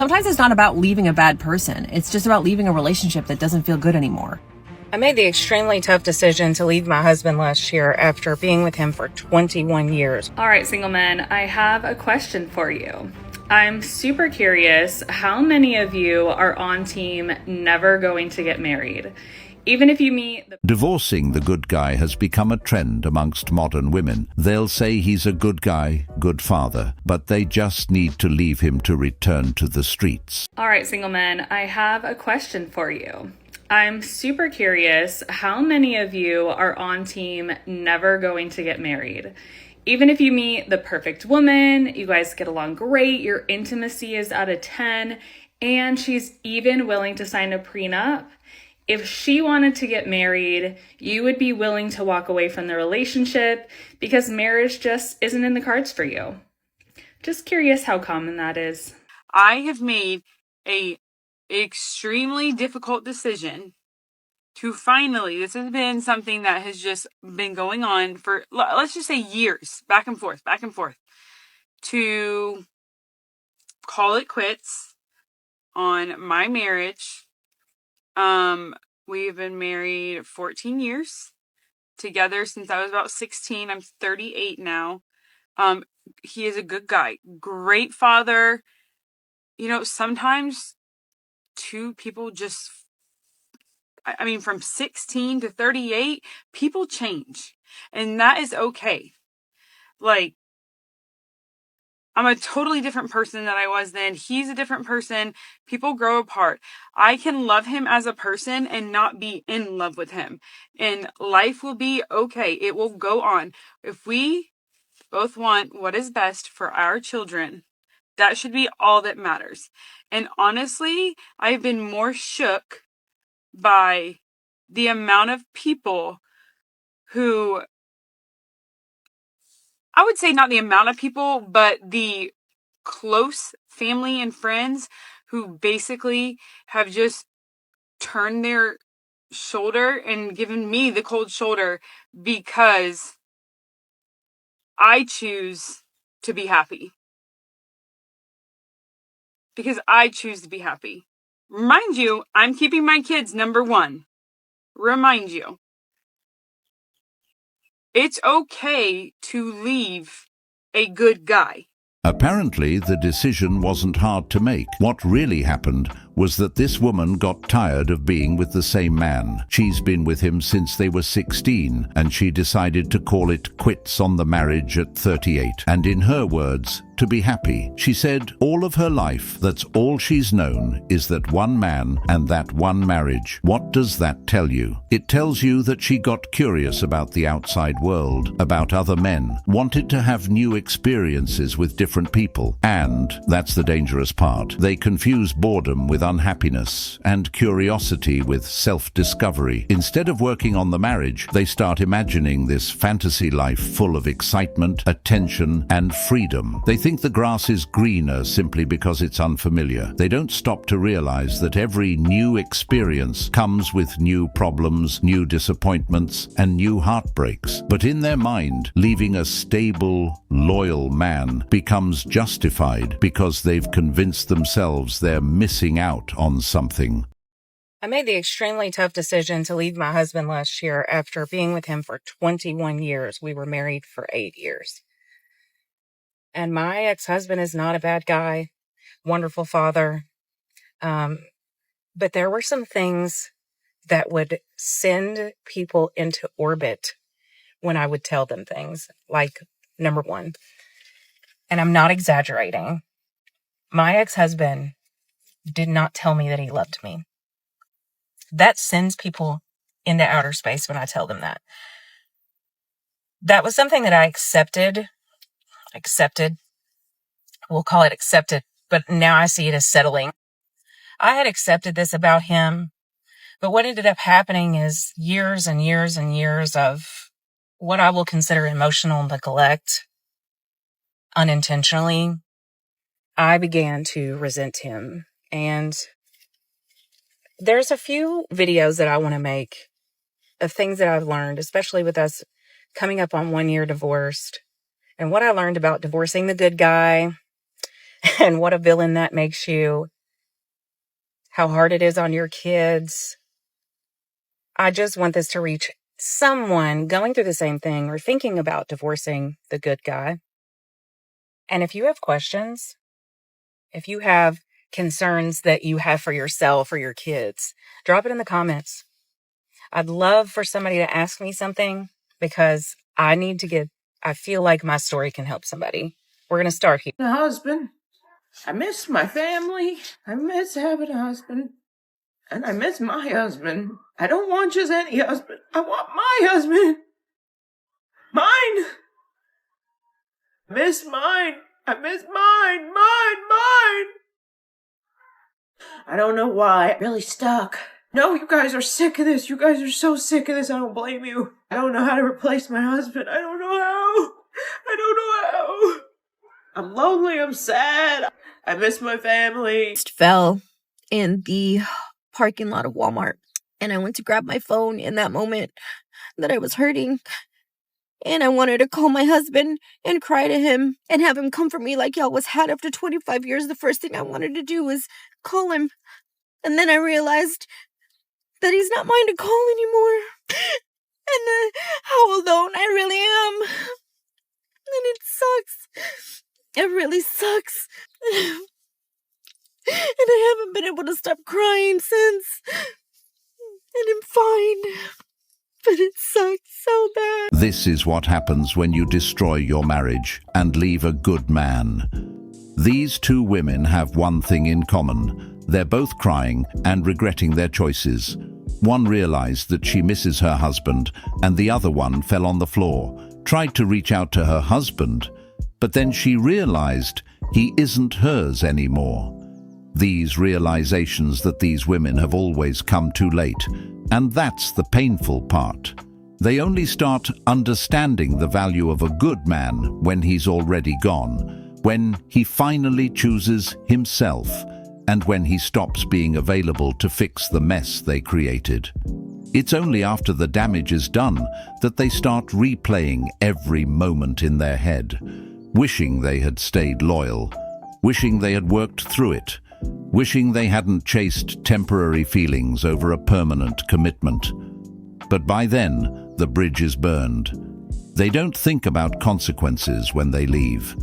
Sometimes it's not about leaving a bad person. It's just about leaving a relationship that doesn't feel good anymore. I made the extremely tough decision to leave my husband last year after being with him for 21 years. All right, single men, I have a question for you. I'm super curious, how many of you are on team never going to get married? Even if you meet the... Divorcing the good guy has become a trend amongst modern women. They'll say he's a good guy, good father, but they just need to leave him to return to the streets. All right, single men, I have a question for you. I'm super curious, how many of you are on team never going to get married? Even if you meet the perfect woman, you guys get along great, your intimacy is out of 10, and she's even willing to sign a prenup. If she wanted to get married, you would be willing to walk away from the relationship because marriage just isn't in the cards for you. Just curious how common that is. I have made a extremely difficult decision to finally, this has been something that has just been going on for, let's just say years, back and forth, to call it quits on my marriage. We've been married 14 years together since I was about 16. I'm 38 now. He is a good guy, great father. You know, sometimes two people just, I mean, from 16 to 38, people change, and that is okay. Like, I'm a totally different person than I was then. He's a different person. People grow apart. I can love him as a person and not be in love with him. And life will be okay. It will go on. If we both want what is best for our children, that should be all that matters. And honestly, I've been more shook by the amount of people who, I would say not the amount of people, but the close family and friends who basically have just turned their shoulder and given me the cold shoulder because I choose to be happy. Because I choose to be happy. Remind you, I'm keeping my kids number one. Remind you. It's okay to leave a good guy. Apparently, the decision wasn't hard to make. What really happened was that this woman got tired of being with the same man. She's been with him since they were 16, and she decided to call it quits on the marriage at 38. And in her words, to be happy. She said all of her life, that's all she's known, is that one man and that one marriage. What does that tell you? It tells you that she got curious about the outside world, about other men, wanted to have new experiences with different people. And, that's the dangerous part, they confuse boredom with unhappiness and curiosity with self-discovery. Instead of working on the marriage, they start imagining this fantasy life full of excitement, attention, and freedom. They think the grass is greener simply because it's unfamiliar. They don't stop to realize that every new experience comes with new problems, new disappointments, and new heartbreaks. But in their mind, leaving a stable, loyal man becomes justified because they've convinced themselves they're missing out on something. I made the extremely tough decision to leave my husband last year after being with him for 21 years. We were married for 8 years. And my ex-husband is not a bad guy, wonderful father. But there were some things that would send people into orbit when I would tell them things. Like, number one, and I'm not exaggerating, my ex-husband did not tell me that he loved me. That sends people into outer space when I tell them that. That was something that I accepted. We'll call it accepted, but now I see it as settling. I had accepted this about him, but what ended up happening is years and years and years of what I will consider emotional neglect unintentionally. I began to resent him, and there's a few videos that I want to make of things that I've learned, especially with us coming up on 1 year divorced, and what I learned about divorcing the good guy, and what a villain that makes you, how hard it is on your kids. I just want this to reach someone going through the same thing or thinking about divorcing the good guy. And if you have questions, if you have concerns that you have for yourself or your kids, drop it in the comments. I'd love for somebody to ask me something because I feel like my story can help somebody. We're going to start here. A husband. I miss my family. I miss having a husband. And I miss my husband. I don't want just any husband. I want my husband. Mine. I miss mine. I miss mine. Mine. I don't know why. I'm really stuck. No, you guys are sick of this. You guys are so sick of this. I don't blame you. I don't know how to replace my husband. I don't know how. I'm lonely. I'm sad. I miss my family. Fell in the parking lot of Walmart, and I went to grab my phone in that moment that I was hurting, and I wanted to call my husband and cry to him and have him comfort me like y'all was had after 25 years. The first thing I wanted to do was call him, and then I realized that he's not mine to call anymore, and how alone I really am, and it sucks. It really sucks. And I haven't been able to stop crying since. And I'm fine. But it sucks so bad. This is what happens when you destroy your marriage and leave a good man. These two women have one thing in common. They're both crying and regretting their choices. One realized that she misses her husband, and the other one fell on the floor, tried to reach out to her husband, but then she realized he isn't hers anymore. These realizations that these women have always come too late, and that's the painful part. They only start understanding the value of a good man when he's already gone, when he finally chooses himself, and when he stops being available to fix the mess they created. It's only after the damage is done that they start replaying every moment in their head, wishing they had stayed loyal, wishing they had worked through it, wishing they hadn't chased temporary feelings over a permanent commitment. But by then, the bridge is burned. They don't think about consequences when they leave.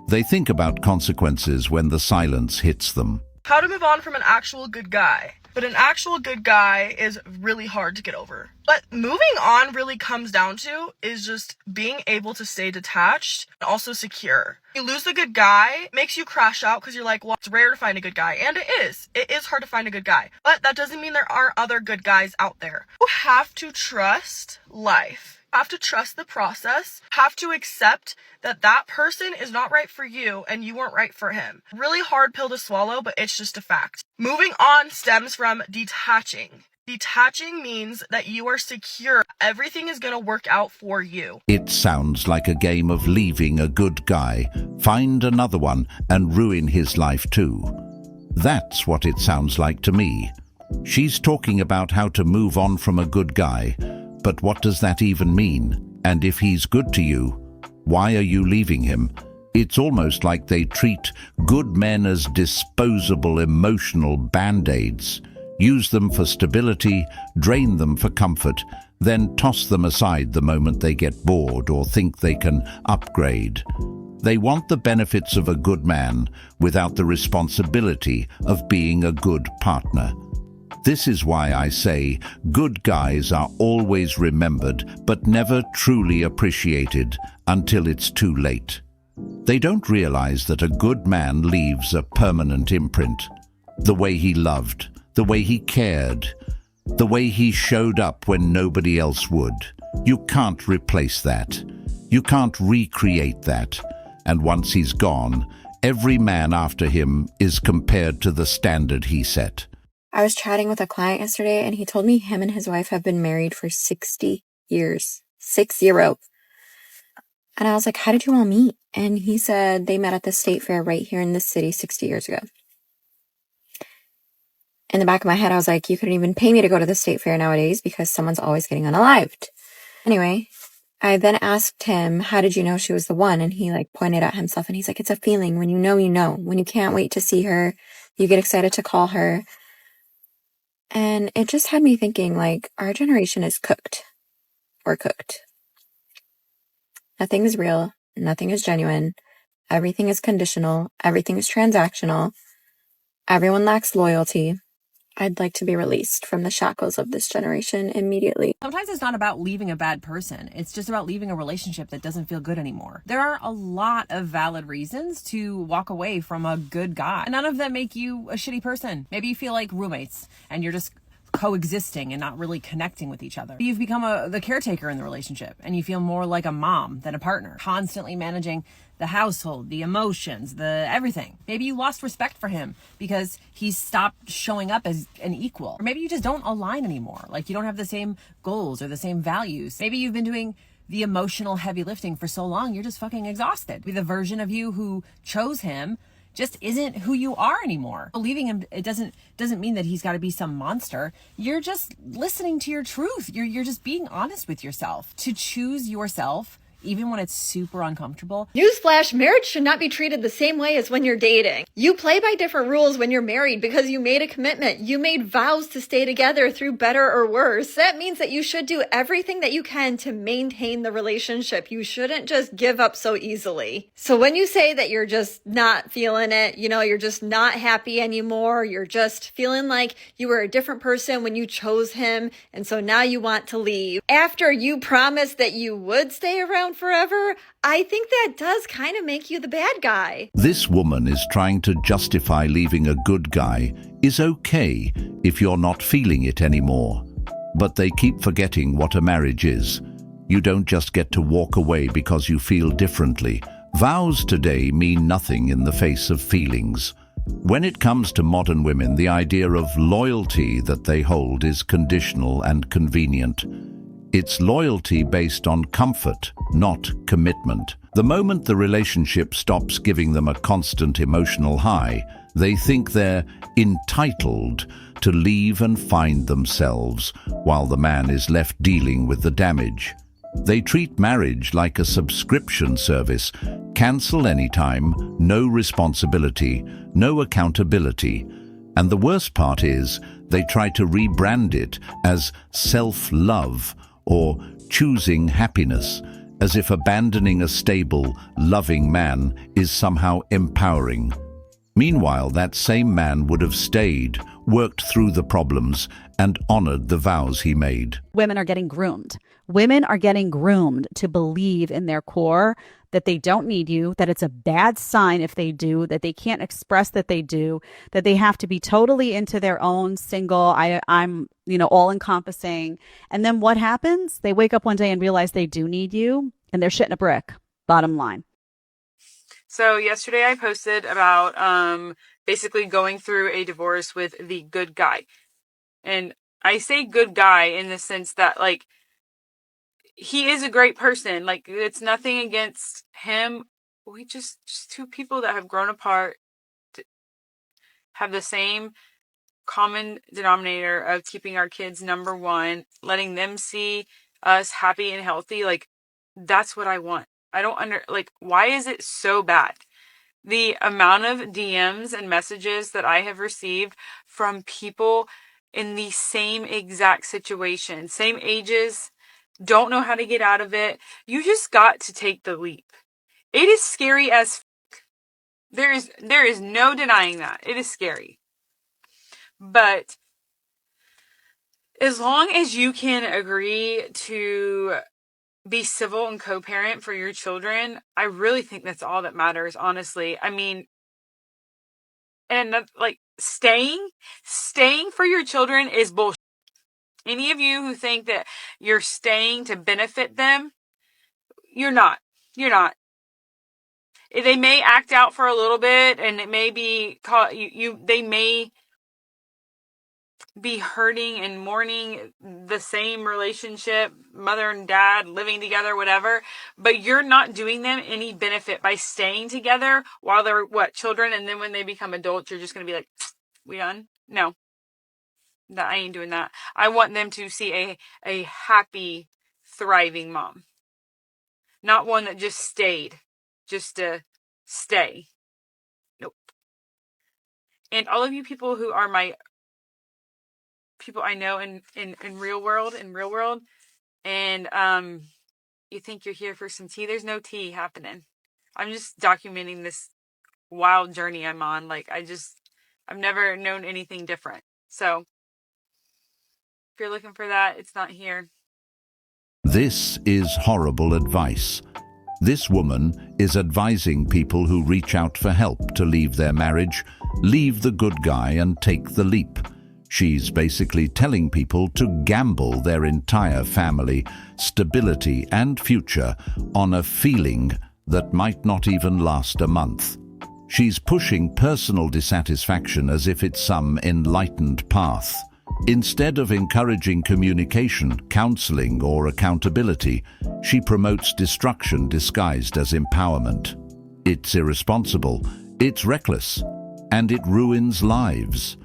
They think about consequences when the silence hits them. How to move on from an actual good guy. But an actual good guy is really hard to get over. But moving on really comes down to is just being able to stay detached and also secure. You lose the good guy, makes you crash out because you're like, well, it's rare to find a good guy. And it is. It is hard to find a good guy. But that doesn't mean there aren't other good guys out there. You have to trust life. Have to trust the process, have to accept that that person is not right for you and you weren't right for him. Really hard pill to swallow, but it's just a fact. Moving on stems from detaching. Detaching means that you are secure. Everything is going to work out for you. It sounds like a game of leaving a good guy, find another one, and ruin his life too. That's what it sounds like to me. She's talking about how to move on from a good guy. But what does that even mean? And if he's good to you, why are you leaving him? It's almost like they treat good men as disposable emotional band-aids, use them for stability, drain them for comfort, then toss them aside the moment they get bored or think they can upgrade. They want the benefits of a good man without the responsibility of being a good partner. This is why I say good guys are always remembered but never truly appreciated until it's too late. They don't realize that a good man leaves a permanent imprint. The way he loved, the way he cared, the way he showed up when nobody else would. You can't replace that. You can't recreate that. And once he's gone, every man after him is compared to the standard he set. I was chatting with a client yesterday and he told me him and his wife have been married for 60 years. 60. And I was like, how did you all meet? And he said they met at the state fair right here in this city 60 years ago. In the back of my head, I was like, you couldn't even pay me to go to the state fair nowadays because someone's always getting unalived. Anyway, I then asked him, how did you know she was the one? And he like pointed at himself and he's like, it's a feeling. When you know, you know. When you can't wait to see her, you get excited to call her. And it just had me thinking, like, our generation is cooked. We're cooked. Nothing is real. Nothing is genuine. Everything is conditional. Everything is transactional. Everyone lacks loyalty. I'd like to be released from the shackles of this generation immediately. Sometimes it's not about leaving a bad person. It's just about leaving a relationship that doesn't feel good anymore. There are a lot of valid reasons to walk away from a good guy. None of them make you a shitty person. Maybe you feel like roommates and you're just coexisting and not really connecting with each other. You've become the caretaker in the relationship and you feel more like a mom than a partner, constantly managing the household, the emotions, the everything. Maybe you lost respect for him because he's stopped showing up as an equal. Or maybe you just don't align anymore. Like you don't have the same goals or the same values. Maybe you've been doing the emotional heavy lifting for so long, you're just fucking exhausted. The version of you who chose him just isn't who you are anymore. Believing him, it doesn't mean that he's got to be some monster. You're just listening to your truth. You're just being honest with yourself. To choose yourself, even when it's super uncomfortable. Newsflash, marriage should not be treated the same way as when you're dating. You play by different rules when you're married because you made a commitment. You made vows to stay together through better or worse. That means that you should do everything that you can to maintain the relationship. You shouldn't just give up so easily. So when you say that you're just not feeling it, you're just not happy anymore, you're just feeling like you were a different person when you chose him, and so now you want to leave. After you promised that you would stay around forever, I think that does kind of make you the bad guy. This woman is trying to justify leaving a good guy is okay if you're not feeling it anymore. But they keep forgetting what a marriage is. You don't just get to walk away because you feel differently. Vows today mean nothing in the face of feelings. When it comes to modern women, the idea of loyalty that they hold is conditional and convenient. It's loyalty based on comfort, not commitment. The moment the relationship stops giving them a constant emotional high, they think they're entitled to leave and find themselves, while the man is left dealing with the damage. They treat marriage like a subscription service. Cancel anytime, no responsibility, no accountability. And the worst part is, they try to rebrand it as self-love or choosing happiness, as if abandoning a stable, loving man is somehow empowering. Meanwhile, that same man would have stayed, worked through the problems, and honored the vows he made. Women are getting groomed. Women are getting groomed to believe in their core that they don't need you, that it's a bad sign if they do, that they can't express that they do, that they have to be totally into their own single, I'm all encompassing. And then what happens? They wake up one day and realize they do need you, and they're shitting a brick, bottom line. So yesterday I posted about basically going through a divorce with the good guy. And I say good guy in the sense that, like, he is a great person. Like, it's nothing against him. We just two people that have grown apart, have the same common denominator of keeping our kids number one, letting them see us happy and healthy. Like, that's what I want. I don't why is it so bad? The amount of DMs and messages that I have received from people in the same exact situation, same ages, don't know how to get out of it. You just got to take the leap. It is scary as there is no denying that. It is scary. But as long as you can agree to be civil and co-parent for your children, I really think that's all that matters, honestly. I mean, and staying for your children is bullshit. Any of you who think that you're staying to benefit them, you're not. You're not. They may act out for a little bit, and it may be they may be hurting and mourning the same relationship, mother and dad living together, whatever, but you're not doing them any benefit by staying together while they're children, and then when they become adults, you're just going to be like, we done? No. That I ain't doing that. I want them to see a happy, thriving mom. not one that just stayed, just to stay. Nope. And all of you people who are my people I know in real world, and you think you're here for some tea, there's no tea happening. I'm just documenting this wild journey I'm on. Like, I've never known anything different. So if you're looking for that, it's not here. This is horrible advice. This woman is advising people who reach out for help to leave their marriage, leave the good guy and take the leap. She's basically telling people to gamble their entire family, stability and future on a feeling that might not even last a month. She's pushing personal dissatisfaction as if it's some enlightened path. Instead of encouraging communication, counseling, or accountability, she promotes destruction disguised as empowerment. It's irresponsible, it's reckless, and it ruins lives.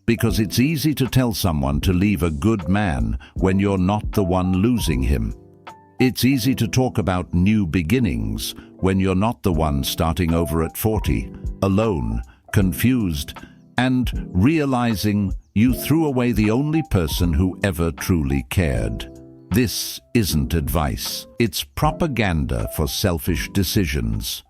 Because it's easy to tell someone to leave a good man when you're not the one losing him. It's easy to talk about new beginnings when you're not the one starting over at 40, alone, confused, and realizing you threw away the only person who ever truly cared. This isn't advice. It's propaganda for selfish decisions.